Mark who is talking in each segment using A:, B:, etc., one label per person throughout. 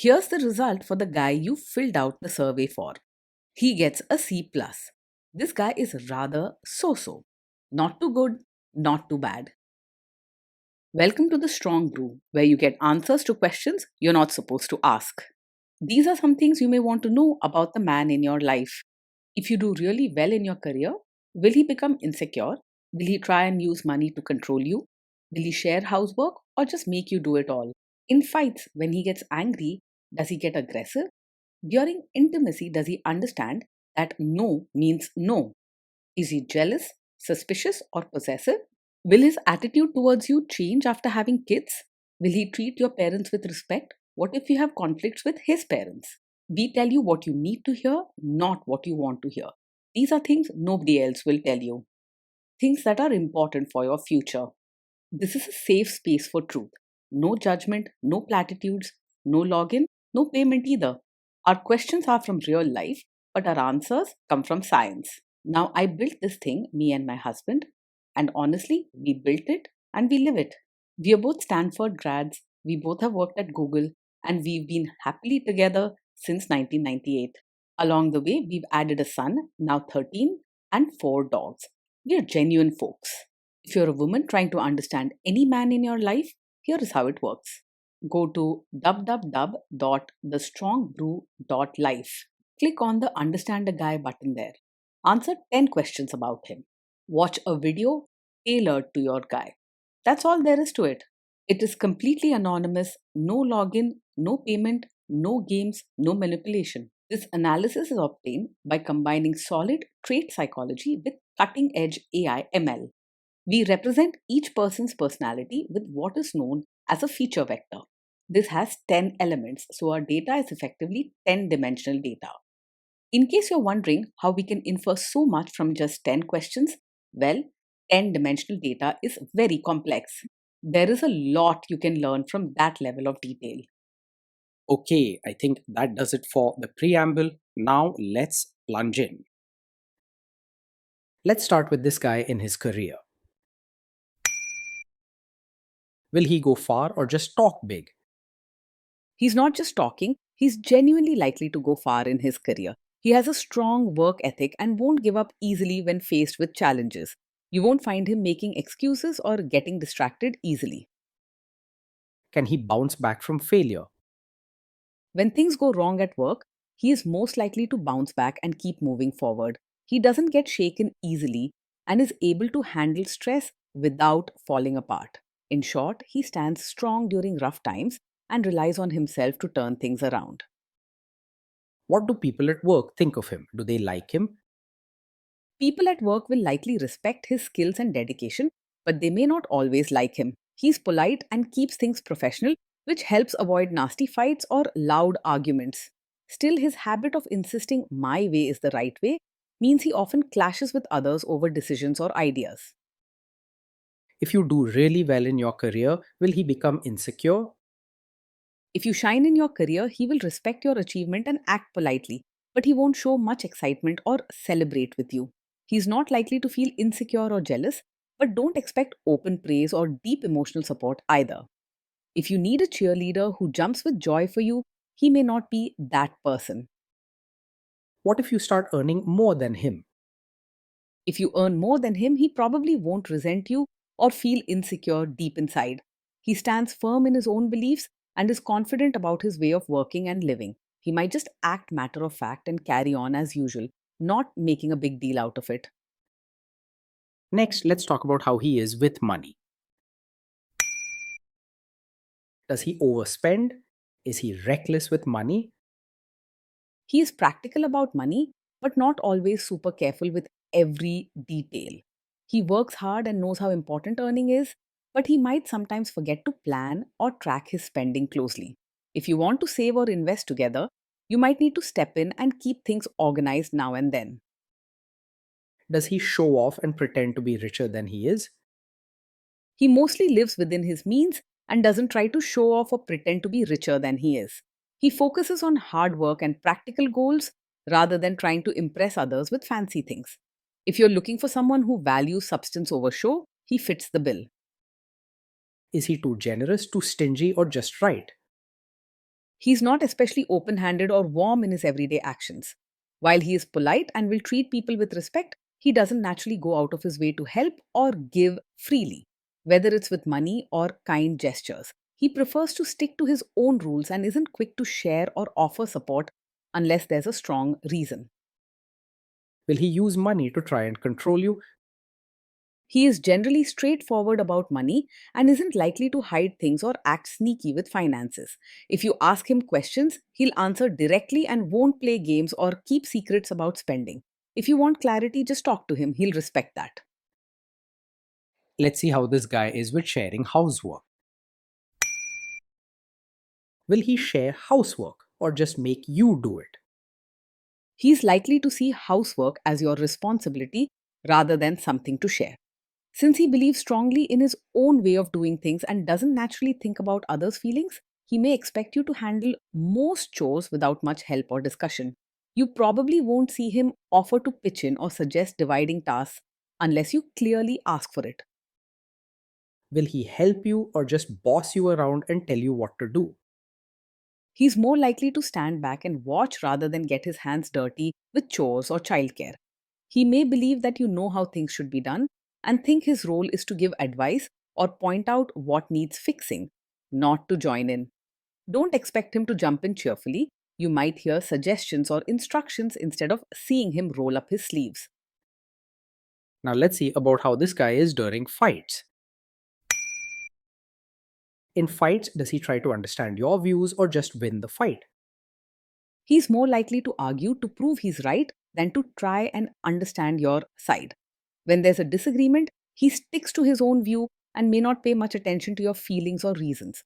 A: Here's the result for the guy you filled out the survey for. He gets a C+. Plus. This guy is rather so-so. Not too good, not too bad. Welcome to the Strong Brew, where you get answers to questions you're not supposed to ask. These are some things you may want to know about the man in your life. If you do really well in your career, will he become insecure? Will he try and use money to control you? Will he share housework or just make you do it all? In fights, when he gets angry, does he get aggressive? During intimacy, does he understand that no means no? Is he jealous, suspicious, or possessive? Will his attitude towards you change after having kids? Will he treat your parents with respect? What if you have conflicts with his parents? We tell you what you need to hear, not what you want to hear. These are things nobody else will tell you. Things that are important for your future. This is a safe space for truth. No judgment, no platitudes, no login, no payment either. Our questions are from real life, but our answers come from science. Now, I built this thing, me and my husband, and honestly, we built it and we live it. We are both Stanford grads, we both have worked at Google, and we've been happily together since 1998. Along the way, we've added a son, now 13, and 4 dogs. We are genuine folks. If you're a woman trying to understand any man in your life, here is how it works. Go to www.thestrongbrew.life. Click on the Understand a Guy button there. Answer 10 questions about him. Watch a video tailored to your guy. That's all there is to it. It is completely anonymous, no login, no payment, no games, no manipulation. This analysis is obtained by combining solid trait psychology with cutting edge AI ML. We represent each person's personality with what is known as a feature vector. This has 10 elements, so our data is effectively 10-dimensional data. In case you're wondering how we can infer so much from just 10 questions, well, 10-dimensional data is very complex. There is a lot you can learn from that level of detail.
B: Okay, I think that does it for the preamble. Now let's plunge in. Let's start with this guy in his career. Will he go far or just talk big?
A: He's not just talking, he's genuinely likely to go far in his career. He has a strong work ethic and won't give up easily when faced with challenges. You won't find him making excuses or getting distracted easily.
B: Can he bounce back from failure?
A: When things go wrong at work, he is most likely to bounce back and keep moving forward. He doesn't get shaken easily and is able to handle stress without falling apart. In short, he stands strong during rough times and relies on himself to turn things around.
B: What do people at work think of him? Do they like him?
A: People at work will likely respect his skills and dedication, but they may not always like him. He's polite and keeps things professional, which helps avoid nasty fights or loud arguments. Still, his habit of insisting my way is the right way means he often clashes with others over decisions or ideas.
B: If you do really well in your career, will he become insecure?
A: If you shine in your career, he will respect your achievement and act politely, but he won't show much excitement or celebrate with you. He's not likely to feel insecure or jealous, but don't expect open praise or deep emotional support either. If you need a cheerleader who jumps with joy for you, he may not be that person.
B: What if you start earning more than him?
A: If you earn more than him, he probably won't resent you or feel insecure deep inside. He stands firm in his own beliefs and is confident about his way of working and living. He might just act matter of fact and carry on as usual, not making a big deal out of it.
B: Next, let's talk about how he is with money. Does he overspend? Is he reckless with money?
A: He is practical about money, but not always super careful with every detail. He works hard and knows how important earning is, but he might sometimes forget to plan or track his spending closely. If you want to save or invest together, you might need to step in and keep things organized now and then.
B: Does he show off and pretend to be richer than he is?
A: He mostly lives within his means and doesn't try to show off or pretend to be richer than he is. He focuses on hard work and practical goals rather than trying to impress others with fancy things. If you're looking for someone who values substance over show, he fits the bill.
B: Is he too generous, too stingy, or just right?
A: He's not especially open handed or warm in his everyday actions. While he is polite and will treat people with respect, he doesn't naturally go out of his way to help or give freely, whether it's with money or kind gestures. He prefers to stick to his own rules and isn't quick to share or offer support unless there's a strong reason.
B: Will he use money to try and control you?
A: He is generally straightforward about money and isn't likely to hide things or act sneaky with finances. If you ask him questions, he'll answer directly and won't play games or keep secrets about spending. If you want clarity, just talk to him. He'll respect that.
B: Let's see how this guy is with sharing housework. Will he share housework or just make you do it?
A: He's likely to see housework as your responsibility rather than something to share. Since he believes strongly in his own way of doing things and doesn't naturally think about others' feelings, he may expect you to handle most chores without much help or discussion. You probably won't see him offer to pitch in or suggest dividing tasks unless you clearly ask for it.
B: Will he help you or just boss you around and tell you what to do?
A: He's more likely to stand back and watch rather than get his hands dirty with chores or childcare. He may believe that you know how things should be done and think his role is to give advice or point out what needs fixing, not to join in. Don't expect him to jump in cheerfully. You might hear suggestions or instructions instead of seeing him roll up his sleeves.
B: Now let's see about how this guy is during fights. In fights, does he try to understand your views or just win the fight?
A: He's more likely to argue to prove he's right than to try and understand your side. When there's a disagreement, he sticks to his own view and may not pay much attention to your feelings or reasons.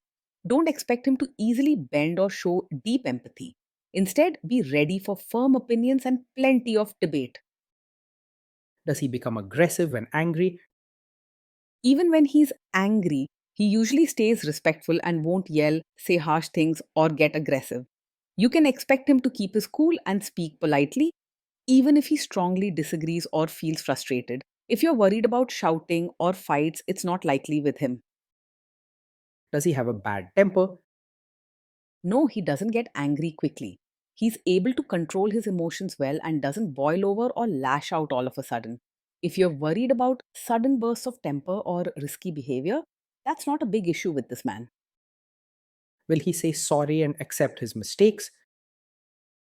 A: Don't expect him to easily bend or show deep empathy. Instead, be ready for firm opinions and plenty of debate.
B: Does he become aggressive when angry?
A: Even when he's angry, he usually stays respectful and won't yell, say harsh things, or get aggressive. You can expect him to keep his cool and speak politely, even if he strongly disagrees or feels frustrated. If you're worried about shouting or fights, it's not likely with him.
B: Does he have a bad temper?
A: No, he doesn't get angry quickly. He's able to control his emotions well and doesn't boil over or lash out all of a sudden. If you're worried about sudden bursts of temper or risky behavior, that's not a big issue with this man.
B: Will he say sorry and accept his mistakes?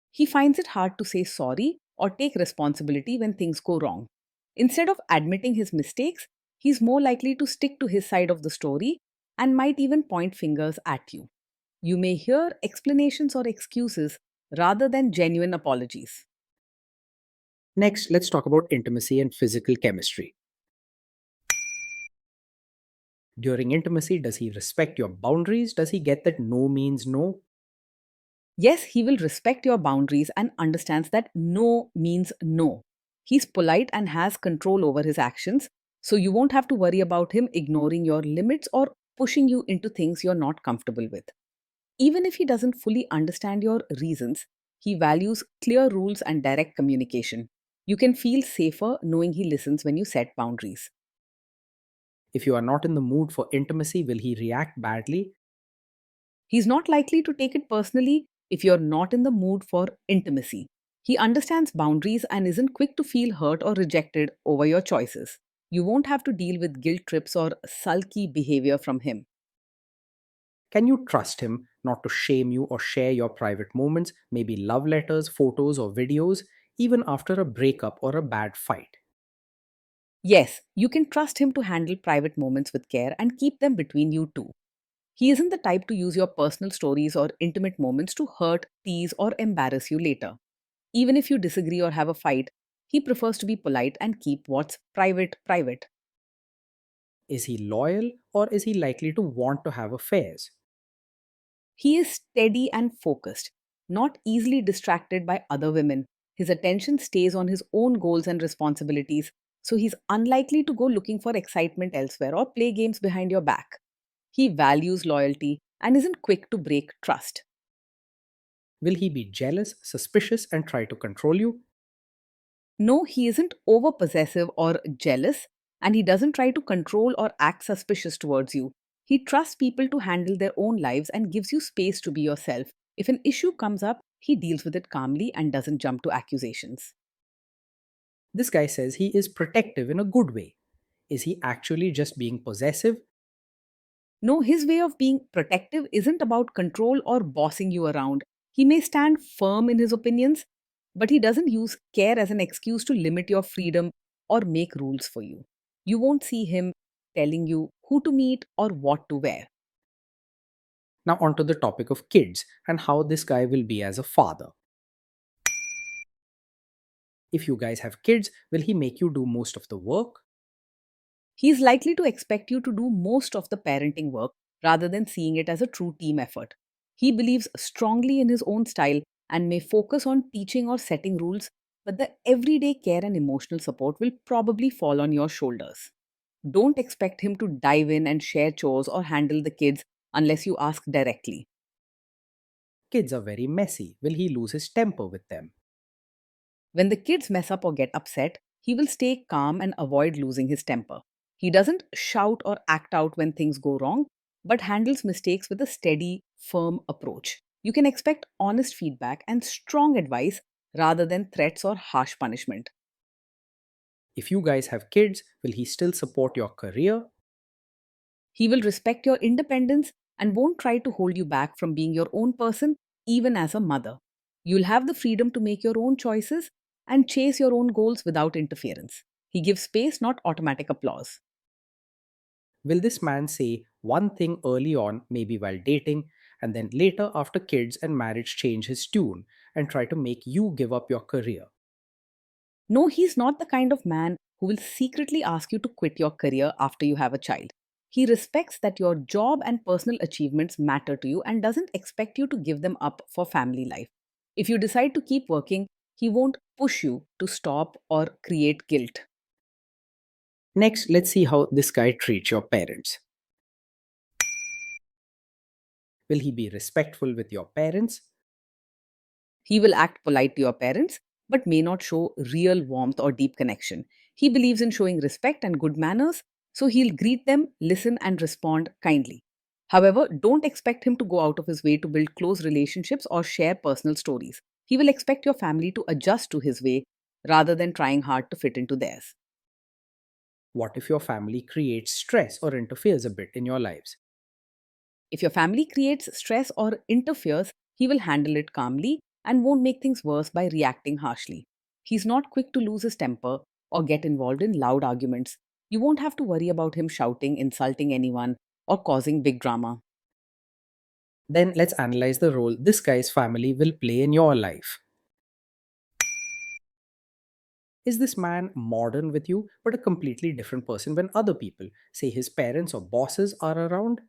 A: He finds it hard to say sorry or take responsibility when things go wrong. Instead of admitting his mistakes, he's more likely to stick to his side of the story and might even point fingers at you. You may hear explanations or excuses rather than genuine apologies.
B: Next, let's talk about intimacy and physical chemistry. During intimacy, does he respect your boundaries? Does he get that no means no?
A: Yes, he will respect your boundaries and understands that no means no. He's polite and has control over his actions, so you won't have to worry about him ignoring your limits or pushing you into things you're not comfortable with. Even if he doesn't fully understand your reasons, he values clear rules and direct communication. You can feel safer knowing he listens when you set boundaries.
B: If you are not in the mood for intimacy, will he react badly?
A: He's not likely to take it personally if you're not in the mood for intimacy. He understands boundaries and isn't quick to feel hurt or rejected over your choices. You won't have to deal with guilt trips or sulky behavior from him.
B: Can you trust him not to shame you or share your private moments, maybe love letters, photos, or videos, even after a breakup or a bad fight?
A: Yes, you can trust him to handle private moments with care and keep them between you two. He isn't the type to use your personal stories or intimate moments to hurt, tease, or embarrass you later. Even if you disagree or have a fight, he prefers to be polite and keep what's private private.
B: Is he loyal or is he likely to want to have affairs?
A: He is steady and focused, not easily distracted by other women. His attention stays on his own goals and responsibilities, so he's unlikely to go looking for excitement elsewhere or play games behind your back. He values loyalty and isn't quick to break trust.
B: Will he be jealous, suspicious, and try to control you?
A: No, he isn't over possessive or jealous, and he doesn't try to control or act suspicious towards you. He trusts people to handle their own lives and gives you space to be yourself. If an issue comes up, he deals with it calmly and doesn't jump to accusations.
B: This guy says he is protective in a good way. Is he actually just being possessive?
A: No, his way of being protective isn't about control or bossing you around. He may stand firm in his opinions, but he doesn't use care as an excuse to limit your freedom or make rules for you. You won't see him telling you who to meet or what to wear.
B: Now, onto the topic of kids and how this guy will be as a father. If you guys have kids, will he make you do most of the work?
A: He is likely to expect you to do most of the parenting work rather than seeing it as a true team effort. He believes strongly in his own style and may focus on teaching or setting rules, but the everyday care and emotional support will probably fall on your shoulders. Don't expect him to dive in and share chores or handle the kids unless you ask directly.
B: Kids are very messy. Will he lose his temper with them?
A: When the kids mess up or get upset, he will stay calm and avoid losing his temper. He doesn't shout or act out when things go wrong, but handles mistakes with a steady, firm approach. You can expect honest feedback and strong advice rather than threats or harsh punishment.
B: If you guys have kids, will he still support your career?
A: He will respect your independence and won't try to hold you back from being your own person, even as a mother. You'll have the freedom to make your own choices and chase your own goals without interference. He gives space, not automatic applause.
B: Will this man say one thing early on, maybe while dating, and then later after kids and marriage change his tune and try to make you give up your career?
A: No, he's not the kind of man who will secretly ask you to quit your career after you have a child. He respects that your job and personal achievements matter to you and doesn't expect you to give them up for family life. If you decide to keep working, he won't push you to stop or create guilt.
B: Next, let's see how this guy treats your parents. Will he be respectful with your parents?
A: He will act polite to your parents, but may not show real warmth or deep connection. He believes in showing respect and good manners, so he'll greet them, listen, and respond kindly. However, don't expect him to go out of his way to build close relationships or share personal stories. He will expect your family to adjust to his way rather than trying hard to fit into theirs.
B: What if your family creates stress or interferes a bit in your lives?
A: If your family creates stress or interferes, he will handle it calmly and won't make things worse by reacting harshly. He's not quick to lose his temper or get involved in loud arguments. You won't have to worry about him shouting, insulting anyone, or causing big drama.
B: Then let's analyze the role this guy's family will play in your life. Is this man modern with you, but a completely different person when other people, say his parents or bosses, are around?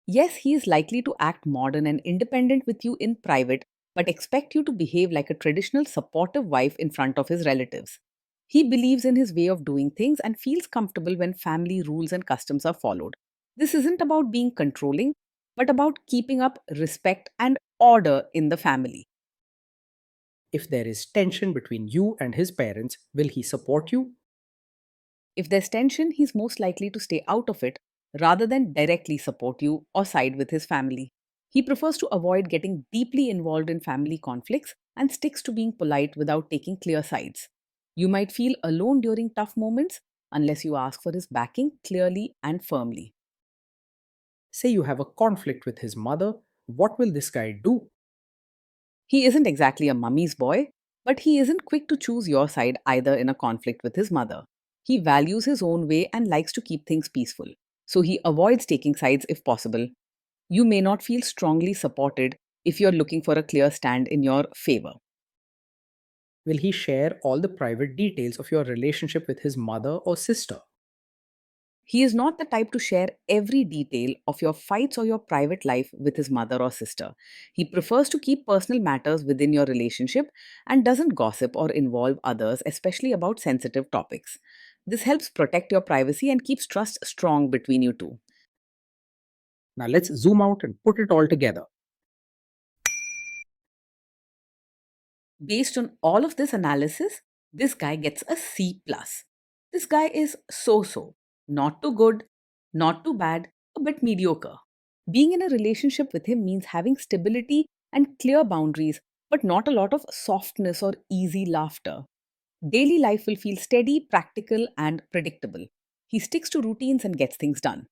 A: Yes, he is likely to act modern and independent with you in private, but expect you to behave like a traditional supportive wife in front of his relatives. He believes in his way of doing things and feels comfortable when family rules and customs are followed. This isn't about being controlling, but about keeping up respect and order in the family.
B: If there is tension between you and his parents, will he support you?
A: If there's tension, he's most likely to stay out of it rather than directly support you or side with his family. He prefers to avoid getting deeply involved in family conflicts and sticks to being polite without taking clear sides. You might feel alone during tough moments unless you ask for his backing clearly and firmly.
B: Say you have a conflict with his mother, what will this guy do?
A: He isn't exactly a mummy's boy, but he isn't quick to choose your side either in a conflict with his mother. He values his own way and likes to keep things peaceful, so he avoids taking sides if possible. You may not feel strongly supported if you're looking for a clear stand in your favor.
B: Will he share all the private details of your relationship with his mother or sister?
A: He is not the type to share every detail of your fights or your private life with his mother or sister. He prefers to keep personal matters within your relationship and doesn't gossip or involve others, especially about sensitive topics. This helps protect your privacy and keeps trust strong between you two.
B: Now let's zoom out and put it all together.
A: Based on all of this analysis, this guy gets a C plus. This guy is so, not too good, not too bad, a bit mediocre. Being in a relationship with him means having stability and clear boundaries, but not a lot of softness or easy laughter. Daily life will feel steady, practical, and predictable. He sticks to routines and gets things done.